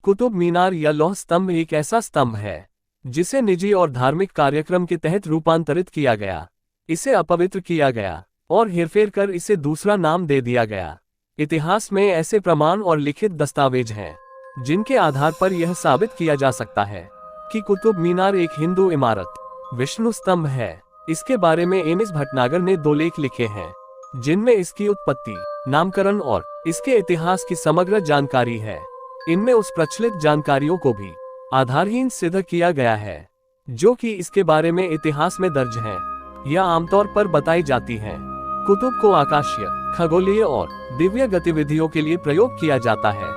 कुतुब मीनार या लौह स्तंभ एक ऐसा स्तंभ है जिसे निजी और धार्मिक कार्यक्रम के तहत रूपांतरित किया गया, इसे अपवित्र किया गया और हेरफेर कर इसे दूसरा नाम दे दिया गया। इतिहास में ऐसे प्रमाण और लिखित दस्तावेज हैं जिनके आधार पर यह साबित किया जा सकता है कि कुतुब मीनार एक हिंदू इमारत विष्णु स्तंभ है। इसके बारे में एम एस भटनागर ने 2 लेख लिखे हैं जिनमें इसकी उत्पत्ति, नामकरण और इसके इतिहास की समग्र जानकारी है। इनमें उस प्रचलित जानकारियों को भी आधारहीन सिद्ध किया गया है जो कि इसके बारे में इतिहास में दर्ज हैं या आमतौर पर बताई जाती हैं। कुतुब को आकाशीय, खगोलीय और दिव्य गतिविधियों के लिए प्रयोग किया जाता है।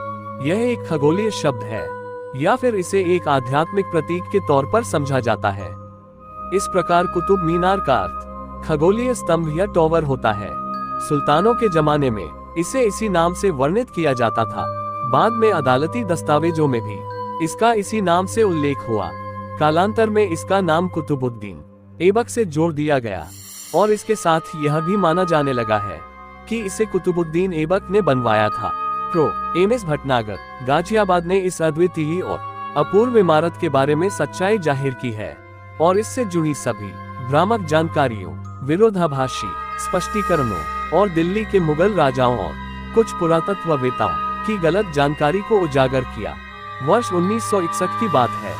यह एक खगोलीय शब्द है या फिर इसे एक आध्यात्मिक प्रतीक के तौर पर समझा जाता है। इस प्रकार कुतुब मीनार का अर्थ खगोलीय स्तंभ या टॉवर होता है। सुल्तानों के जमाने में इसे इसी नाम से वर्णित किया जाता था। बाद में अदालती दस्तावेजों में भी इसका इसी नाम से उल्लेख हुआ। कालांतर में इसका नाम कुतुबुद्दीन ऐबक से जोड़ दिया गया और इसके साथ यह भी माना जाने लगा है कि इसे कुतुबुद्दीन ऐबक ने बनवाया था। Prof M S Bhatnagar, Ghaziabad ने इस अद्वितीय और अपूर्व इमारत के बारे में सच्चाई जाहिर की है और इससे जुड़ी सभी भ्रामक जानकारियों, विरोधाभासी स्पष्टीकरणों और दिल्ली के मुगल राजाओं और कुछ पुरातत्ववेताओं की गलत जानकारी को उजागर किया। वर्ष 1961 की बात है।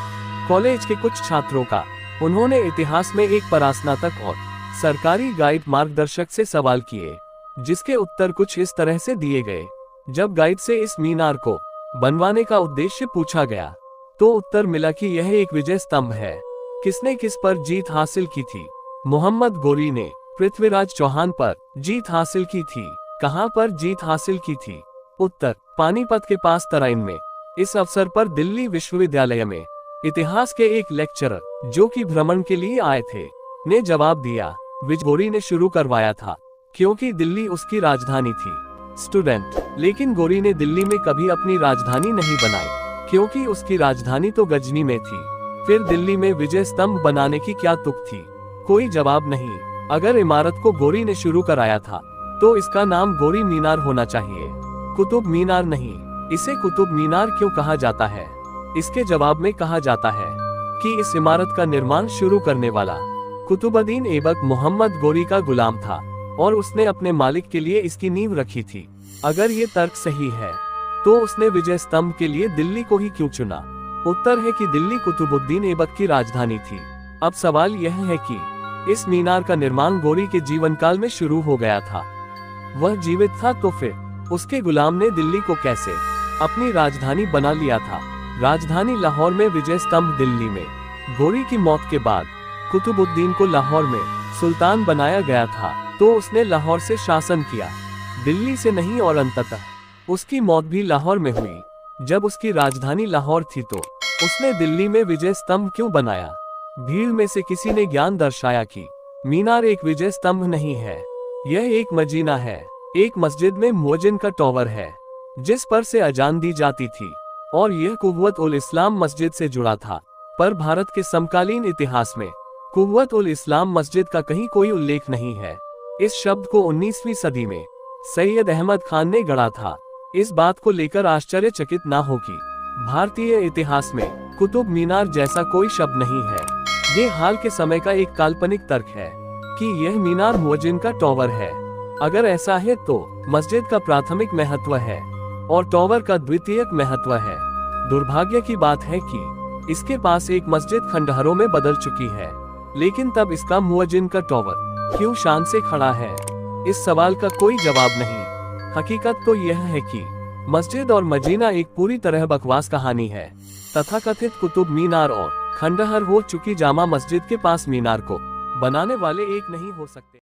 कॉलेज के कुछ छात्रों का उन्होंने इतिहास में एक परास्नातक और सरकारी गाइड मार्गदर्शक से सवाल किए जिसके उत्तर कुछ इस तरह से दिए गए। जब गाइड से इस मीनार को बनवाने का उद्देश्य पूछा गया तो उत्तर मिला कि यह एक विजय स्तंभ है। किसने किस पर जीत हासिल की थी? मोहम्मद गोरी ने पृथ्वीराज चौहान पर जीत हासिल की थी। कहां पर जीत हासिल की थी? उत्तर, पानीपत के पास तराइन में। इस अवसर पर दिल्ली विश्वविद्यालय में इतिहास के एक लेक्चरर जो कि भ्रमण के लिए आए थे ने जवाब दिया, गोरी ने शुरू करवाया था क्योंकि दिल्ली उसकी राजधानी थी। स्टूडेंट, लेकिन गोरी ने दिल्ली में कभी अपनी राजधानी नहीं बनाई क्योंकि उसकी राजधानी तो गजनी में थी। फिर दिल्ली में विजय स्तंभ बनाने की क्या तुक थी? कोई जवाब नहीं। अगर इमारत को गोरी ने शुरू कराया था तो इसका नाम गोरी मीनार होना चाहिए, कुतुब मीनार नहीं। इसे कुतुब मीनार क्यों कहा जाता है? इसके जवाब में कहा जाता है कि इस इमारत का निर्माण शुरू करने वाला कुतुबुद्दीन ऐबक मोहम्मद गोरी का गुलाम था और उसने अपने मालिक के लिए इसकी नींव रखी थी। अगर ये तर्क सही है तो उसने विजय स्तंभ के लिए दिल्ली को ही क्यों चुना? उत्तर है कि दिल्ली कुतुबुद्दीन ऐबक की राजधानी थी। अब सवाल यह है कि इस मीनार का निर्माण गोरी के जीवन काल में शुरू हो गया था। वह जीवित था तो फिर उसके गुलाम ने दिल्ली को कैसे अपनी राजधानी बना लिया था? राजधानी लाहौर में, विजय स्तंभ दिल्ली में। गोरी की मौत के बाद कुतुबुद्दीन को लाहौर में सुल्तान बनाया गया था तो उसने लाहौर से शासन किया, दिल्ली से नहीं। और अंततः उसकी मौत भी लाहौर में हुई। जब उसकी राजधानी लाहौर थी तो उसने दिल्ली में विजय स्तंभ क्यों बनाया? भीड़ में से किसी ने ज्ञान दर्शाया कि मीनार एक विजय स्तंभ नहीं है, यह एक मजीना है। एक मस्जिद में मुअज्जिन का टॉवर है जिस पर से अजान दी जाती थी और यह कुव्वत उल इस्लाम मस्जिद से जुड़ा था। पर भारत के समकालीन इतिहास में कुव्वत उल इस्लाम मस्जिद का कहीं कोई उल्लेख नहीं है। इस शब्द को 19वीं सदी में सैयद अहमद खान ने गढ़ा था। इस बात को लेकर आश्चर्यचकित ना हो कि भारतीय इतिहास में कुतुब मीनार जैसा कोई शब्द नहीं है। ये हाल के समय का एक काल्पनिक तर्क है कि यह मीनार मुअज्जिन का टॉवर है। अगर ऐसा है तो मस्जिद का प्राथमिक महत्व है और टॉवर का द्वितीयक महत्व है। दुर्भाग्य की बात है कि इसके पास एक मस्जिद खंडहरों में बदल चुकी है, लेकिन तब इसका मुअज्जिन का टॉवर क्यों शान से खड़ा है? इस सवाल का कोई जवाब नहीं। हकीकत तो यह है कि मस्जिद और मजीना एक पूरी तरह बकवास कहानी है। तथाकथित कुतुब मीनार और खंडहर हो चुकी जामा मस्जिद के पास मीनार को बनाने वाले एक नहीं हो सकते।